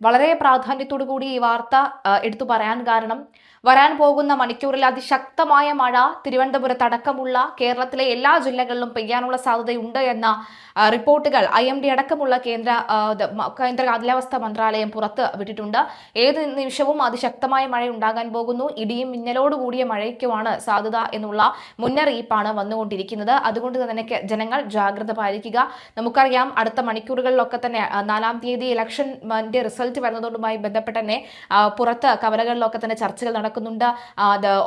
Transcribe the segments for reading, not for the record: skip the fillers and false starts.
വളരെ പ്രാധാന്യത്തോടു കൂടി ഈ വാർത്ത എടുത്തു പറയാൻ കാരണം വരാൻ പോകുന്ന മണിക്കൂറിൽ അതിശക്തമായ മഴ തിരുവനന്തപുരത്ത് അടക്കമുള്ള കേരളത്തിലെ എല്ലാ ജില്ലകളിലും പെയ്യാനുള്ള സാധ്യതയുണ്ട് എന്ന റിപ്പോർട്ടുകൾ IMD അടക്കമുള്ള കേന്ദ്ര കാലാവസ്ഥാ മന്ത്രാലയം പുറത്ത് വിട്ടിട്ടുണ്ട്. ഏത് നിമിഷവും അതിശക്തമായ മഴ ഉണ്ടാകാൻ പോകുന്നു. ഇടിയും മിന്നലോട് കൂടിയ മഴയ്ക്കുമാണ് സാധ്യത എന്നുള്ള മുന്നറിയിപ്പാണ് വന്നുകൊണ്ടിരിക്കുന്നത്. അതുകൊണ്ട് തന്നെ ജനങ്ങൾ ജാഗ്രത പാലിക്കുക. നമുക്കറിയാം അടുത്ത മണിക്കൂറുകളിലൊക്കെ തന്നെ 4-ാം തീയതി ഇലക്ഷന്റെ റിസൾട്ട് വരുന്നതോടുമായി ബന്ധപ്പെട്ട് തന്നെ പുറത്ത് കവലകളിലൊക്കെ തന്നെ ചർച്ചകൾ നടക്കുന്നുണ്ട്.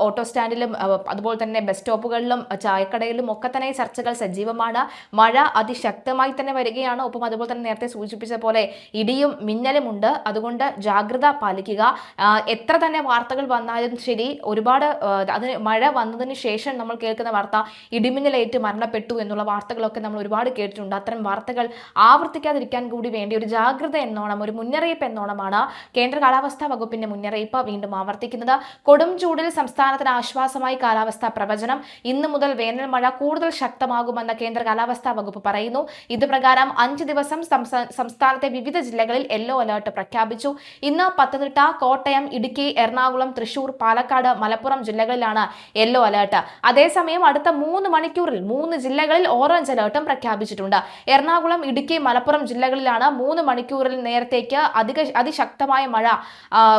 ഓട്ടോ സ്റ്റാൻഡിലും അതുപോലെ തന്നെ ബസ് സ്റ്റോപ്പുകളിലും ചായക്കടയിലും ഒക്കെ തന്നെ ചർച്ചകൾ സജീവമാണ്. മഴ അതിശക്തമായി തന്നെ വരികയാണ്. ഒപ്പം അതുപോലെ തന്നെ നേരത്തെ സൂചിപ്പിച്ച പോലെ ഇടിയും മിന്നലും ഉണ്ട്. അതുകൊണ്ട് ജാഗ്രത പാലിക്കുക. എത്ര തന്നെ വാർത്തകൾ വന്നാലും ശരി, ഒരുപാട് അതിന് മഴ വന്നതിന് ശേഷം നമ്മൾ കേൾക്കുന്ന വാർത്ത ഇടിമിന്നലേറ്റ് മരണപ്പെട്ടു എന്നുള്ള വാർത്തകളൊക്കെ നമ്മൾ ഒരുപാട് കേട്ടിട്ടുണ്ട്. അത്തരം വാർത്തകൾ ആവർത്തിക്കാതിരിക്കാൻ കൂടി വേണ്ടി ഒരു ജാഗ്രത എന്നോണം, ഒരു മുന്നറിയിപ്പ് എന്നോണമാണ് കേന്ദ്ര കാലാവസ്ഥാ വകുപ്പിന്റെ മുന്നറിയിപ്പ് വീണ്ടും ആവർത്തിക്കുന്നത്. കൊടും ചൂടിൽ സംസ്ഥാനത്തിന് ആശ്വാസമായി കാലാവസ്ഥാ പ്രവചനം. ഇന്ന് മുതൽ വേനൽ മഴ കൂടുതൽ ശക്തമാകുമെന്ന് കേന്ദ്ര കാലാവസ്ഥാ വകുപ്പ് പറയുന്നു. ഇത് പ്രകാരം 5 ദിവസം സംസ്ഥാനത്തെ വിവിധ ജില്ലകളിൽ യെല്ലോ അലർട്ട് പ്രഖ്യാപിച്ചു. ഇന്ന് പത്തനംതിട്ട, കോട്ടയം, ഇടുക്കി, എറണാകുളം, തൃശൂർ, പാലക്കാട്, മലപ്പുറം ജില്ലകളിലാണ് യെല്ലോ അലർട്ട്. അതേസമയം അടുത്ത 3 മണിക്കൂറിൽ 3 ജില്ലകളിൽ ഓറഞ്ച് അലർട്ടും പ്രഖ്യാപിച്ചിട്ടുണ്ട്. എറണാകുളം, ഇടുക്കി, മലപ്പുറം ജില്ലകളിലാണ് 3 മണിക്കൂറിൽ നേരത്തേക്ക് അതിശക്തമായ മഴ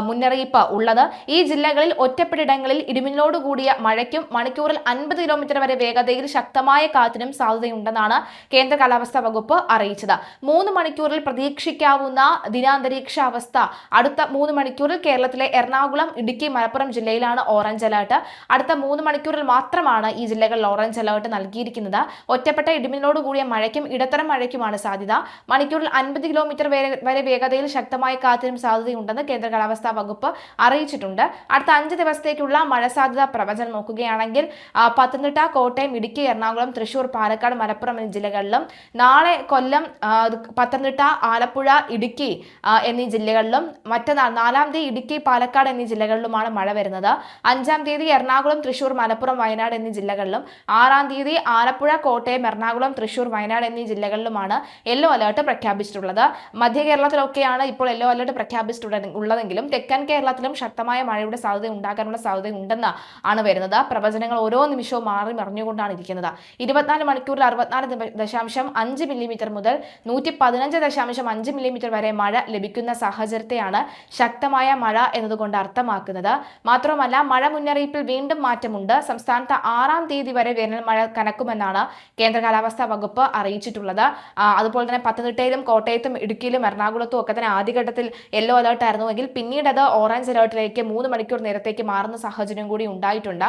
മുന്നറിയിപ്പ് ഉള്ളത്. ഈ ജില്ലകളിൽ ഒറ്റപ്പെടിടങ്ങളിൽ ഇടിമിന്നലോട് കൂടിയ മഴയ്ക്കും മണിക്കൂറിൽ 50 കിലോമീറ്റർ വരെ വേഗതയിൽ ശക്തമായ കാറ്റിനും സാധ്യതയുണ്ടെന്നാണ് കേന്ദ്ര കാലാവസ്ഥാ വകുപ്പ് അറിയിച്ചത്. 3 മണിക്കൂറിൽ പ്രതീക്ഷിക്കാവുന്ന ദിനാന്തരീക്ഷ അവസ്ഥ. അടുത്ത 3 മണിക്കൂറിൽ കേരളത്തിലെ എറണാകുളം, ഇടുക്കി, മലപ്പുറം ജില്ലയിലാണ് ഓറഞ്ച് അലർട്ട്. അടുത്ത 3 മണിക്കൂറിൽ മാത്രമാണ് ഈ ജില്ലകളിൽ ഓറഞ്ച് അലർട്ട് നൽകിയിരിക്കുന്നത്. ഒറ്റപ്പെട്ട ഇടിമിന്നലോട് കൂടിയ മഴയ്ക്കും ഇടത്തരം മഴയ്ക്കുമാണ് സാധ്യത. മണിക്കൂറിൽ 50 കിലോമീറ്റർ വരെ വേഗതയിൽ ശക്തമായ കാറ്റിനും സാധ്യതയുണ്ടെന്ന് കേന്ദ്ര കാലാവസ്ഥാ വകുപ്പ് അറിയിച്ചിട്ടുണ്ട്. അടുത്ത 5 ദിവസത്തേക്കുള്ള മഴ സാധ്യത പ്രവചനം നോക്കുകയാണെങ്കിൽ പത്തനംതിട്ട, കോട്ടയം, ഇടുക്കി, എറണാകുളം, തൃശൂർ, പാലക്കാട്, മലപ്പുറം എന്നീ ജില്ലകളിലും, നാളെ കൊല്ലം, പത്തനംതിട്ട, ആലപ്പുഴ, ഇടുക്കി എന്നീ ജില്ലകളിലും, മറ്റന്നാൾ 4-ാം തീയതി ഇടുക്കി, പാലക്കാട് എന്നീ ജില്ലകളിലുമാണ് മഴ വരുന്നത്. 5-ാം തീയതി എറണാകുളം, തൃശൂർ, മലപ്പുറം, വയനാട് എന്നീ ജില്ലകളിലും, 6-ാം തീയതി ആലപ്പുഴ, കോട്ടയം, എറണാകുളം, തൃശൂർ, വയനാട് എന്നീ ജില്ലകളിലുമാണ് യെല്ലോ അലർട്ട് പ്രഖ്യാപിച്ചിട്ടുള്ളത്. മധ്യ കേരളത്തിലൊക്കെയാണ് ഇപ്പോൾ യെല്ലോ അലർട്ട് പ്രഖ്യാപിച്ചിട്ടുള്ളതെങ്കിലും തെക്കൻ കേരളത്തിലും ശക്തമായ മഴയുടെ സാധ്യത ഉണ്ടാകാനുള്ള സാധ്യതയുണ്ടെന്ന് ആണ് വരുന്നത്. പ്രവചനങ്ങൾ ഓരോ നിമിഷവും മാറി മറിഞ്ഞുകൊണ്ടാണ് ഇരിക്കുന്നത്. 24 മണിക്കൂറിൽ 64.5 മില്ലിമീറ്റർ മുതൽ 115.5 മില്ലിമീറ്റർ വരെ മഴ ലഭിക്കുന്ന സാഹചര്യത്തെയാണ് ശക്തമായ മഴ എന്നതുകൊണ്ട് അർത്ഥമാക്കുന്നത്. മാത്രമല്ല, മഴ മുന്നറിയിപ്പിൽ വീണ്ടും മാറ്റമുണ്ട്. സംസ്ഥാനത്ത് 6-ാം തീയതി വരെ വേനൽ മഴ കനക്കുമെന്നാണ് കേന്ദ്ര കാലാവസ്ഥാ വകുപ്പ് അറിയിച്ചിട്ടുള്ളത്. അതുപോലെ തന്നെ പത്തനംതിട്ടയിലും കോട്ടയത്തും ഇടുക്കിയിലും എറണാകുളത്തും ഒക്കെ തന്നെ ആദ്യഘട്ടത്തിൽ യെല്ലോ അലർട്ട് ആയിരുന്നുവെങ്കിൽ പിന്നീട് അത് ഓറഞ്ച് അലർട്ടിലേക്ക് 3 മണിക്കൂർ നേരത്തേക്ക് മാറുന്ന സാഹചര്യം കൂടി ഉണ്ടായിട്ടുണ്ട്.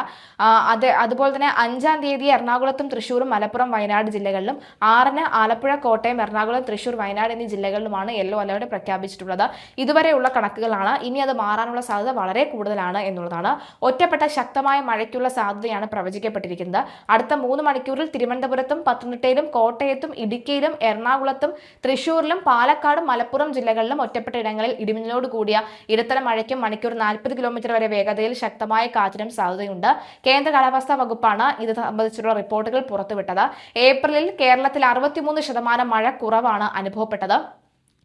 അതുപോലെ തന്നെ 5-ാം തീയതി എറണാകുളത്തും തൃശ്ശൂരും മലപ്പുറം വയനാട് ജില്ലകളിലും, 6-ന് ആലപ്പുഴ, കോട്ടയം, എറണാകുളം, തൃശ്ശൂർ, വയനാട് എന്നീ ജില്ലകളിലുമാണ് യെല്ലോ അലർട്ട് പ്രഖ്യാപിച്ചിട്ടുള്ളത്. ഇതുവരെയുള്ള കണക്കുകളാണ്. ഇനി അത് മാറാനുള്ള സാധ്യത വളരെ കൂടുതലാണ് എന്നുള്ളതാണ്. ഒറ്റപ്പെട്ട ശക്തമായ മഴയ്ക്കുള്ള സാധ്യതയാണ് പ്രവചിക്കപ്പെട്ടിരിക്കുന്നത്. അടുത്ത 3 മണിക്കൂറിൽ തിരുവനന്തപുരത്തും പത്തനംതിട്ടയിലും കോട്ടയത്തും ഇടുക്കിയിലും എറണാകുളത്തും തൃശ്ശൂരിലും പാലക്കാടും മലപ്പുറം ജില്ലകളിലും ഒറ്റപ്പെട്ട ഇടങ്ങളിൽ ഇടിമിന്നലോട് കൂടിയ ഇടത്തരം മഴയ്ക്കും മണിക്കൂർ 40 കിലോമീറ്റർ വരെ വേഗതയിൽ ശക്തമായ കാറ്റിനും സാധ്യതയുണ്ട്. കേന്ദ്ര കാലാവസ്ഥാ വകുപ്പാണ് ഇത് സംബന്ധിച്ചുള്ള റിപ്പോർട്ടുകൾ പുറത്തുവിട്ടത്. ഏപ്രിലിൽ കേരളത്തിൽ 63% മഴ കുറവാണ് അനുഭവപ്പെട്ടത്.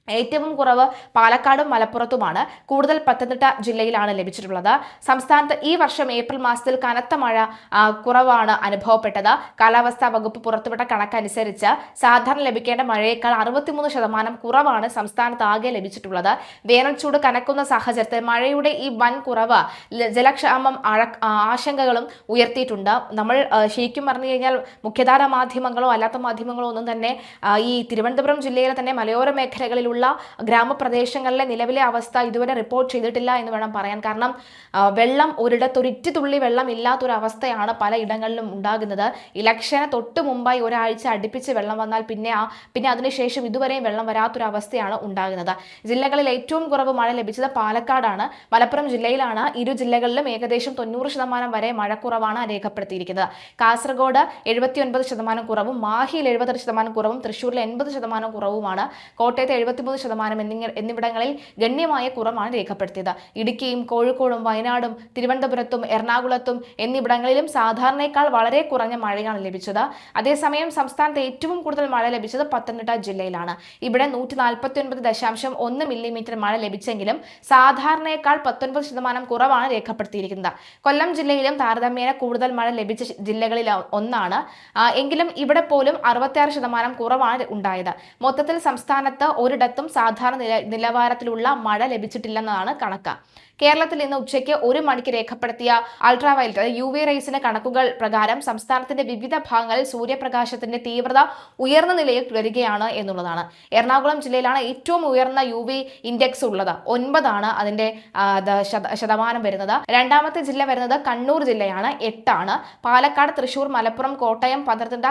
ഏറ്റവും കുറവ് പാലക്കാടും മലപ്പുറത്തുമാണ്. കൂടുതൽ പത്തനംതിട്ട ജില്ലയിലാണ് ലഭിച്ചിട്ടുള്ളത്. സംസ്ഥാനത്ത് ഈ വർഷം ഏപ്രിൽ മാസത്തിൽ കനത്ത മഴ കുറവാണ് അനുഭവപ്പെട്ടത്. കാലാവസ്ഥാ വകുപ്പ് പുറത്തുവിട്ട കണക്കനുസരിച്ച് സാധാരണ ലഭിക്കേണ്ട മഴയേക്കാൾ 63% കുറവാണ് സംസ്ഥാനത്ത് ആകെ ലഭിച്ചിട്ടുള്ളത്. വേനൽച്ചൂട് കനക്കുന്ന സാഹചര്യത്തിൽ മഴയുടെ ഈ വൻ കുറവ് ജലക്ഷാമം ആശങ്കകളും ഉയർത്തിയിട്ടുണ്ട്. നമ്മൾ ശരിക്കും പറഞ്ഞു കഴിഞ്ഞാൽ മുഖ്യധാര മാധ്യമങ്ങളോ അല്ലാത്ത മാധ്യമങ്ങളോ ഒന്നും തന്നെ ഈ തിരുവനന്തപുരം ജില്ലയിലെ തന്നെ മലയോര മേഖലകളിൽ ഗ്രാമപ്രദേശങ്ങളിലെ നിലവിലെ അവസ്ഥ ഇതുവരെ റിപ്പോർട്ട് ചെയ്തിട്ടില്ല എന്ന് വേണം പറയാൻ. കാരണം വെള്ളം ഒരിടത്തൊരിറ്റു തുള്ളി വെള്ളം ഇല്ലാത്തൊരവസ്ഥയാണ് പല ഇടങ്ങളിലും ഉണ്ടാകുന്നത്. ഇലക്ഷന് തൊട്ട് മുമ്പായി ഒരാഴ്ച അടുപ്പിച്ച് വെള്ളം വന്നാൽ പിന്നെ അതിനുശേഷം ഇതുവരെയും വെള്ളം വരാത്തൊരവസ്ഥയാണ് ഉണ്ടാകുന്നത്. ജില്ലകളിൽ ഏറ്റവും കുറവ് മഴ ലഭിച്ചത് പാലക്കാടാണ്. മലപ്പുറം ജില്ലയിലാണ്. ഇരു ജില്ലകളിലും ഏകദേശം 90% വരെ മഴക്കുറവാണ് രേഖപ്പെടുത്തിയിരിക്കുന്നത്. കാസർഗോഡ് 79% കുറവും, മാഹിയിൽ 70% കുറവും, തൃശ്ശൂരിൽ 80% കുറവുമാണ്, കോട്ടയത്ത് 43% എന്നിവിടങ്ങളിൽ ഗണ്യമായ കുറവാണ് രേഖപ്പെടുത്തിയത്. ഇടുക്കിയും കോഴിക്കോടും വയനാടും തിരുവനന്തപുരത്തും എറണാകുളത്തും എന്നിവിടങ്ങളിലും സാധാരണയേക്കാൾ വളരെ കുറഞ്ഞ മഴയാണ് ലഭിച്ചത്. അതേസമയം സംസ്ഥാനത്ത് ഏറ്റവും കൂടുതൽ മഴ ലഭിച്ചത് പത്തനംതിട്ട ജില്ലയിലാണ്. ഇവിടെ 149.1 മില്ലിമീറ്റർ മഴ ലഭിച്ചെങ്കിലും സാധാരണയേക്കാൾ 19% കുറവാണ് രേഖപ്പെടുത്തിയിരിക്കുന്നത്. കൊല്ലം ജില്ലയിലും താരതമ്യേന കൂടുതൽ മഴ ലഭിച്ച ജില്ലകളിൽ ഒന്നാണ്. എങ്കിലും ഇവിടെ പോലും 66% കുറവാണ് ഉണ്ടായത്. മൊത്തത്തിൽ സംസ്ഥാനത്ത് ഒരിടത്തും സാധാരണ നിലവാരത്തിലുള്ള മഴ ലഭിച്ചിട്ടില്ലെന്നാണ് കണക്ക്. കേരളത്തിൽ ഇന്ന് ഉച്ചയ്ക്ക് 1 മണിക്ക് രേഖപ്പെടുത്തിയ അൾട്രാവയലറ്റ് UV റേസിന്റെ കണക്കുകൾ പ്രകാരം സംസ്ഥാനത്തിന്റെ വിവിധ ഭാഗങ്ങളിൽ സൂര്യപ്രകാശത്തിന്റെ തീവ്രത ഉയർന്ന നിലയിൽ തുടരുകയാണ് എന്നുള്ളതാണ്. എറണാകുളം ജില്ലയിലാണ് ഏറ്റവും ഉയർന്ന UV ഇൻഡെക്സ് ഉള്ളത്. 9 ആണ് അതിന്റെ ശതമാനം വരുന്നത്. രണ്ടാമത്തെ ജില്ല വരുന്നത് കണ്ണൂർ ജില്ലയാണ്, 8 ആണ്. പാലക്കാട്, തൃശൂർ, മലപ്പുറം, കോട്ടയം, പത്തനംതിട്ട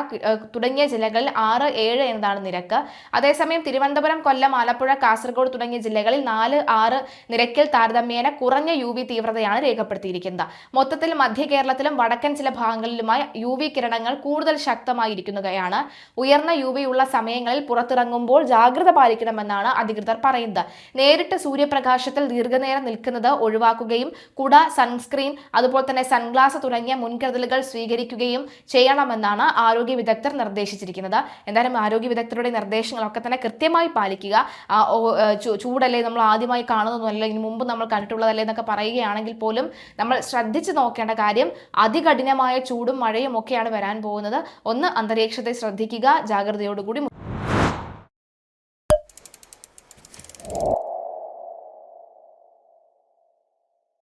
തുടങ്ങിയ ജില്ലകളിൽ 6, 7 എന്നതാണ് നിരക്ക്. അതേസമയം തിരുവനന്തപുരം, കൊല്ലം, ആലപ്പുഴ, കാസർഗോഡ് തുടങ്ങിയ ജില്ലകളിൽ 4, 6 നിരക്കിൽ താരതമ്യേന കുറഞ്ഞ UV തീവ്രതയാണ് രേഖപ്പെടുത്തിയിരിക്കുന്നത്. മൊത്തത്തിൽ മധ്യ കേരളത്തിലും വടക്കൻ ചില ഭാഗങ്ങളിലുമായി UV കിരണങ്ങൾ കൂടുതൽ ശക്തമായിരിക്കുകയാണ്. ഉയർന്ന UV ഉള്ള സമയങ്ങളിൽ പുറത്തിറങ്ങുമ്പോൾ ജാഗ്രത പാലിക്കണമെന്നാണ് അധികൃതർ പറയുന്നത്. നേരിട്ട് സൂര്യപ്രകാശത്തിൽ ദീർഘനേരം നിൽക്കുന്നത് ഒഴിവാക്കുകയും കുട, സൺസ്ക്രീൻ, അതുപോലെ തന്നെ സൺഗ്ലാസ് തുടങ്ങിയ മുൻകരുതലുകൾ സ്വീകരിക്കുകയും ചെയ്യണമെന്നാണ് ആരോഗ്യ വിദഗ്ധർ നിർദ്ദേശിച്ചിരിക്കുന്നത്. എന്തായാലും ആരോഗ്യ വിദഗ്ധരുടെ നിർദ്ദേശങ്ങളൊക്കെ തന്നെ കൃത്യമായി പാലിക്കുക. ചൂടല്ലേ, നമ്മൾ ആദ്യമായി കാണുന്നതല്ല, ഇതിനു മുമ്പ് നമ്മൾ കണ്ടിട്ടുള്ളതല്ലേ എന്നൊക്കെ പറയുകയാണെങ്കിൽ പോലും നമ്മൾ ശ്രദ്ധിച്ചു നോക്കേണ്ട കാര്യം അതികഠിനമായ ചൂടും മഴയും ഒക്കെയാണ് വരാൻ പോകുന്നത്. ഒന്ന്, അന്തരീക്ഷത്തെ ശ്രദ്ധിക്കുക, ജാഗ്രതയോടുകൂടി